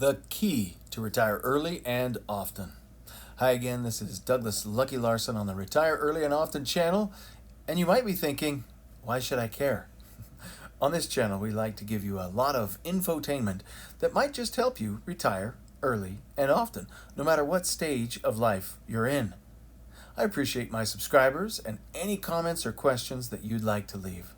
The key to retire early and often. Hi again, this is Douglas Lucky Larson on the Retire Early and Often channel, and you might be thinking, why should I care? On this channel, we like to give you a lot of infotainment that might just help you retire early and often, no matter what stage of life you're in. I appreciate my subscribers and any comments or questions that you'd like to leave.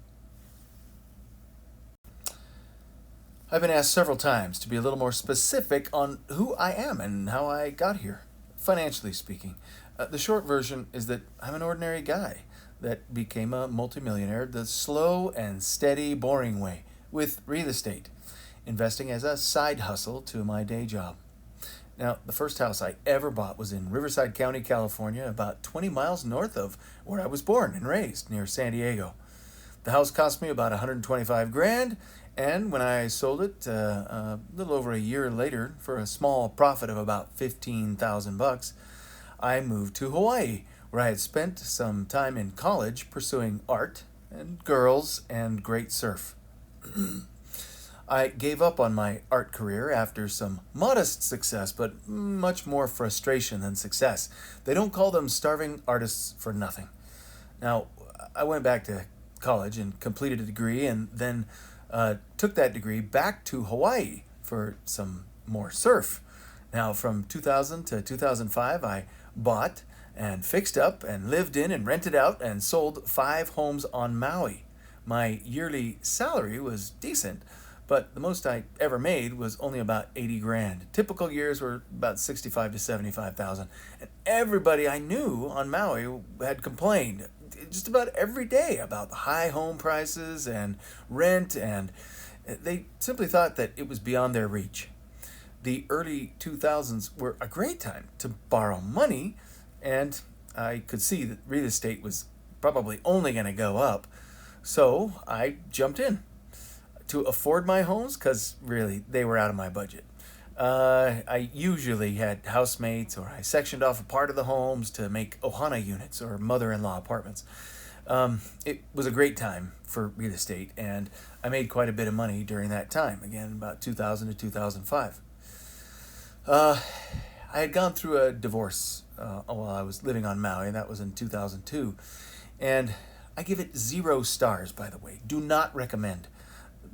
I've been asked several times to be a little more specific on who I am and how I got here, financially speaking. The short version is that I'm an ordinary guy that became a multimillionaire the slow and steady, boring way, with real estate, investing as a side hustle to my day job. Now, the first house I ever bought was in Riverside County, California, about 20 miles north of where I was born and raised, near San Diego. The house cost me about 125 grand, and when I sold it a little over a year later for a small profit of about 15,000 bucks, I moved to Hawaii, where I had spent some time in college pursuing art and girls and great surf. I gave up on my art career after some modest success, but much more frustration than success. They don't call them starving artists for nothing. Now, I went back to college and completed a degree, and then took that degree back to Hawaii for some more surf. Now, from 2000 to 2005, I bought and fixed up and lived in and rented out and sold 5 homes on Maui. My yearly salary was decent, but the most I ever made was only about 80 grand. Typical years were about 65 to 75,000. And everybody I knew on Maui had complained just about every day about the high home prices and rent, and they simply thought that it was beyond their reach. The early 2000s were a great time to borrow money, and I could see that real estate was probably only going to go up. So I jumped in to afford my homes because really they were out of my budget. I usually had housemates, or I sectioned off a part of the homes to make ohana units or mother-in-law apartments. It was a great time for real estate, and I made quite a bit of money during that time, again, about 2000 to 2005. I had gone through a divorce while I was living on Maui, and that was in 2002. And I give it 0 stars, by the way. Do not recommend.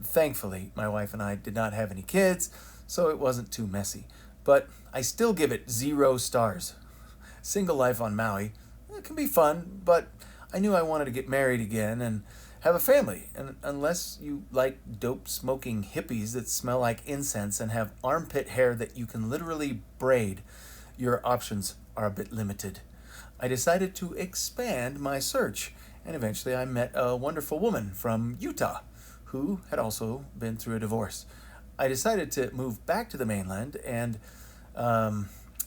Thankfully, my wife and I did not have any kids, so it wasn't too messy. But I still give it 0 stars. Single life on Maui, it can be fun, but I knew I wanted to get married again and have a family. And unless you like dope-smoking hippies that smell like incense and have armpit hair that you can literally braid, your options are a bit limited. I decided to expand my search, and eventually I met a wonderful woman from Utah who had also been through a divorce. I decided to move back to the mainland, and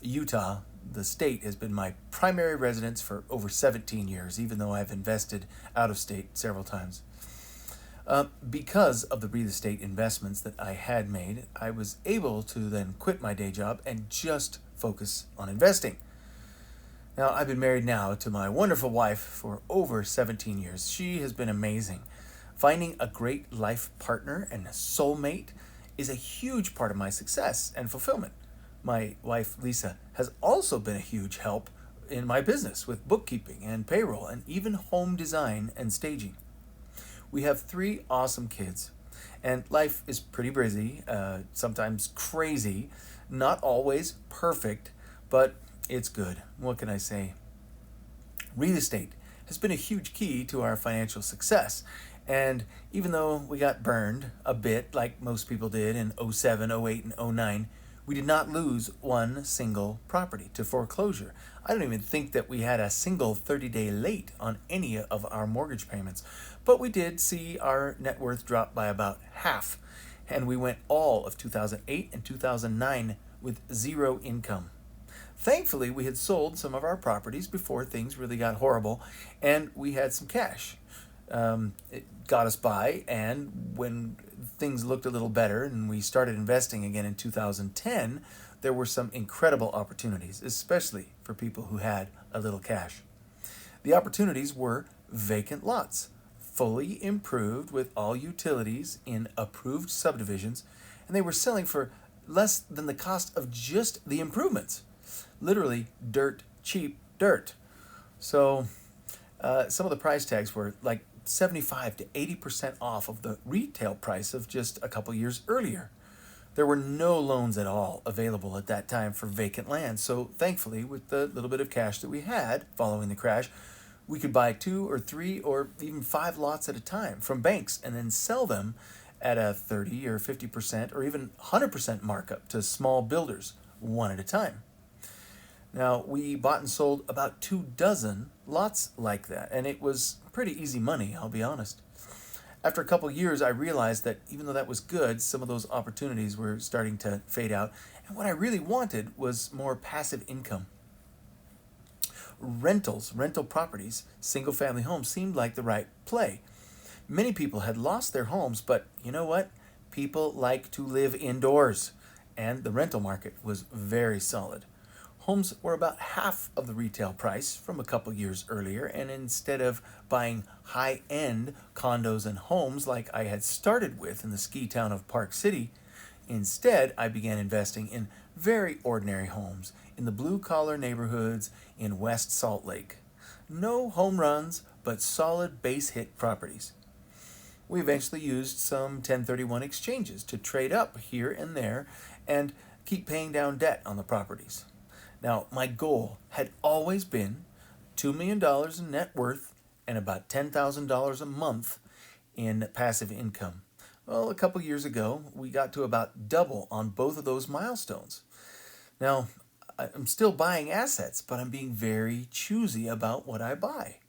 Utah, the state, has been my primary residence for over 17 years, even though I've invested out of state several times. Because of the real estate investments that I had made, I was able to then quit my day job and just focus on investing. Now, I've been married now to my wonderful wife for over 17 years. She has been amazing. Finding a great life partner and a soulmate is a huge part of my success and fulfillment. My wife, Lisa, has also been a huge help in my business with bookkeeping and payroll and even home design and staging. We have 3 awesome kids, and life is pretty busy, sometimes crazy, not always perfect, but it's good. What can I say? Real estate has been a huge key to our financial success. And even though we got burned a bit, like most people did in 07, 08, and 09, we did not lose one single property to foreclosure. I don't even think that we had a single 30-day late on any of our mortgage payments. But we did see our net worth drop by about half. And we went all of 2008 and 2009 with 0 income. Thankfully, we had sold some of our properties before things really got horrible, and we had some cash. It got us by, and when things looked a little better and we started investing again in 2010, there were some incredible opportunities, especially for people who had a little cash. The opportunities were vacant lots, fully improved with all utilities in approved subdivisions, and they were selling for less than the cost of just the improvements. Literally, dirt cheap dirt. So some of the price tags were like 75 to 80% off of the retail price of just a couple years earlier. There were no loans at all available at that time for vacant land, so thankfully, with the little bit of cash that we had following the crash, we could buy 2 or 3 or even 5 lots at a time from banks and then sell them at a 30 or 50% or even 100% markup to small builders, one at a time. Now, we bought and sold about 24 lots like that, and it was pretty easy money, I'll be honest. After a couple years, I realized that even though that was good, some of those opportunities were starting to fade out, and what I really wanted was more passive income. Rental properties, single family homes seemed like the right play. Many people had lost their homes, but you know what? People like to live indoors, and the rental market was very solid. Homes were about half of the retail price from a couple years earlier, and instead of buying high-end condos and homes like I had started with in the ski town of Park City, instead I began investing in very ordinary homes in the blue-collar neighborhoods in West Salt Lake. No home runs, but solid base hit properties. We eventually used some 1031 exchanges to trade up here and there and keep paying down debt on the properties. Now, my goal had always been $2 million in net worth and about $10,000 a month in passive income. Well, a couple years ago, we got to about double on both of those milestones. Now, I'm still buying assets, but I'm being very choosy about what I buy.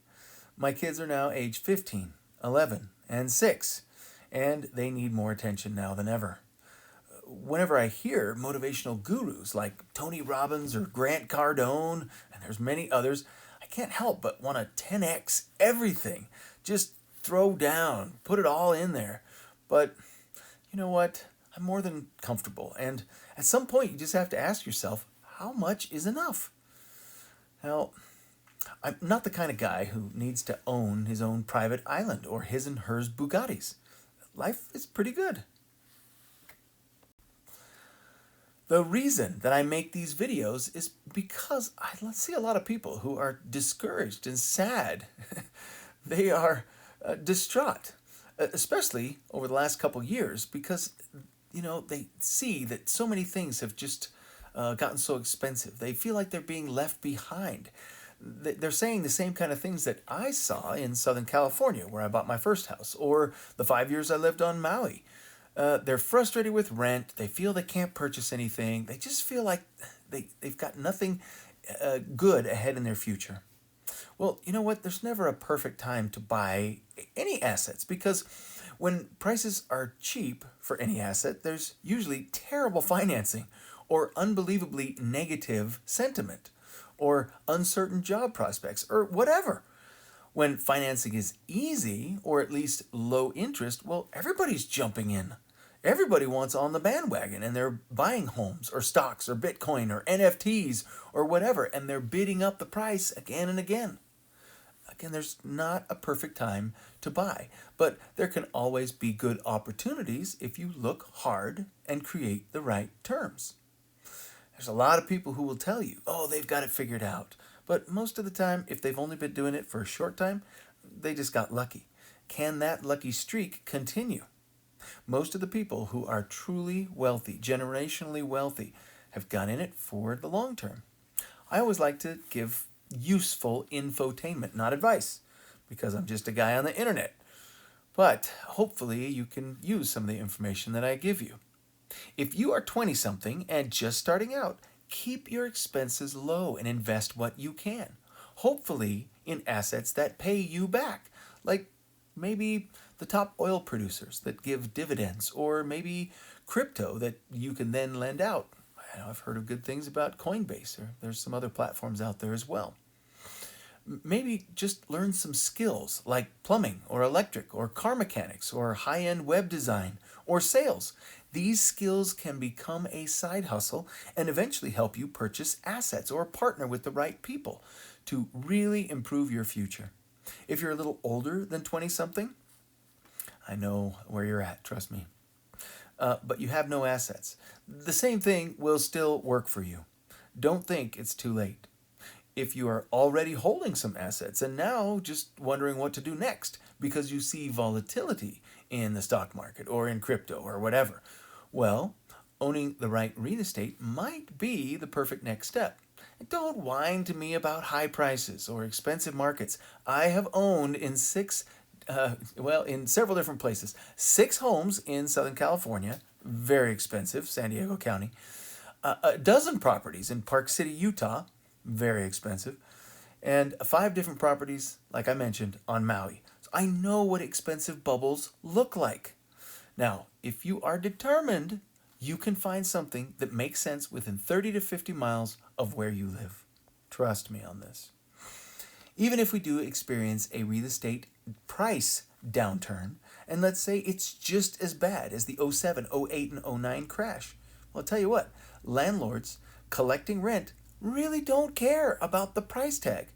My kids are now age 15, 11, and 6, and they need more attention now than ever. Whenever I hear motivational gurus like Tony Robbins or Grant Cardone, and there's many others, I can't help but want to 10x everything. Just throw down, put it all in there. But you know what? I'm more than comfortable. And at some point, you just have to ask yourself, how much is enough? Now, I'm not the kind of guy who needs to own his own private island or his and hers Bugattis. Life is pretty good. The reason that I make these videos is because I see a lot of people who are discouraged and sad. They are distraught, especially over the last couple years because, they see that so many things have just gotten so expensive. They feel like they're being left behind. They're saying the same kind of things that I saw in Southern California where I bought my first house, or the 5 years I lived on Maui. They're frustrated with rent. They feel they can't purchase anything. They just feel like they've got nothing good ahead in their future. Well, you know what? There's never a perfect time to buy any assets because when prices are cheap for any asset, there's usually terrible financing or unbelievably negative sentiment or uncertain job prospects or whatever. When financing is easy or at least low interest, well, everybody's jumping in. Everybody wants on the bandwagon and they're buying homes or stocks or Bitcoin or NFTs or whatever, and they're bidding up the price again and again. Again, there's not a perfect time to buy, but there can always be good opportunities if you look hard and create the right terms. There's a lot of people who will tell you, oh, they've got it figured out. But most of the time, if they've only been doing it for a short time, they just got lucky. Can that lucky streak continue? Most of the people who are truly wealthy, generationally wealthy, have gone in it for the long term. I always like to give useful infotainment, not advice, because I'm just a guy on the internet. But hopefully you can use some of the information that I give you. If you are 20-something and just starting out, keep your expenses low and invest what you can. Hopefully in assets that pay you back, like maybe the top oil producers that give dividends, or maybe crypto that you can then lend out. I've heard of good things about Coinbase, or there's some other platforms out there as well. Maybe just learn some skills like plumbing or electric or car mechanics or high-end web design or sales. These skills can become a side hustle and eventually help you purchase assets or partner with the right people to really improve your future. If you're a little older than 20-something, I know where you're at, trust me. but you have no assets. The same thing will still work for you. Don't think it's too late. If you are already holding some assets and now just wondering what to do next because you see volatility in the stock market or in crypto or whatever, well, owning the right real estate might be the perfect next step. Don't whine to me about high prices or expensive markets. I have owned in in several different places, 6 homes in Southern California, very expensive, San Diego County, a dozen properties in Park City, Utah, very expensive, and 5 different properties, like I mentioned, on Maui. So I know what expensive bubbles look like. Now, if you are determined, you can find something that makes sense within 30 to 50 miles of where you live. Trust me on this. Even if we do experience a real estate price downturn, and let's say it's just as bad as the '07, '08, and '09 crash, well, I'll tell you what, landlords collecting rent really don't care about the price tag.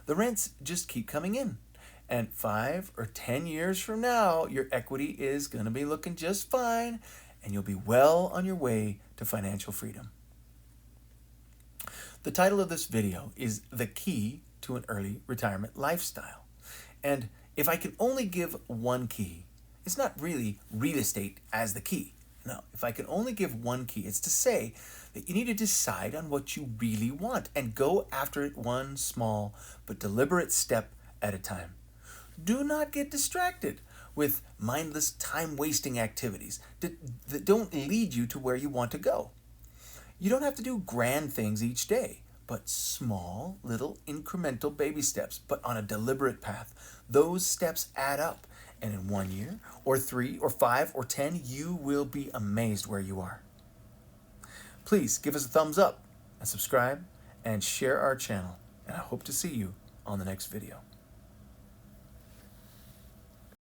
The rents just keep coming in. And 5 or 10 years from now, your equity is going to be looking just fine, and you'll be well on your way to financial freedom. The title of this video is The Key to an Early Retirement Lifestyle. And if I can only give one key, it's not really real estate as the key. No, if I can only give one key, it's to say that you need to decide on what you really want and go after it one small but deliberate step at a time. Do not get distracted with mindless time-wasting activities that don't lead you to where you want to go. You don't have to do grand things each day, but small, little, incremental baby steps, but on a deliberate path. Those steps add up, and in 1 year, or 3, or 5, or 10, you will be amazed where you are. Please give us a thumbs up and subscribe and share our channel, and I hope to see you on the next video.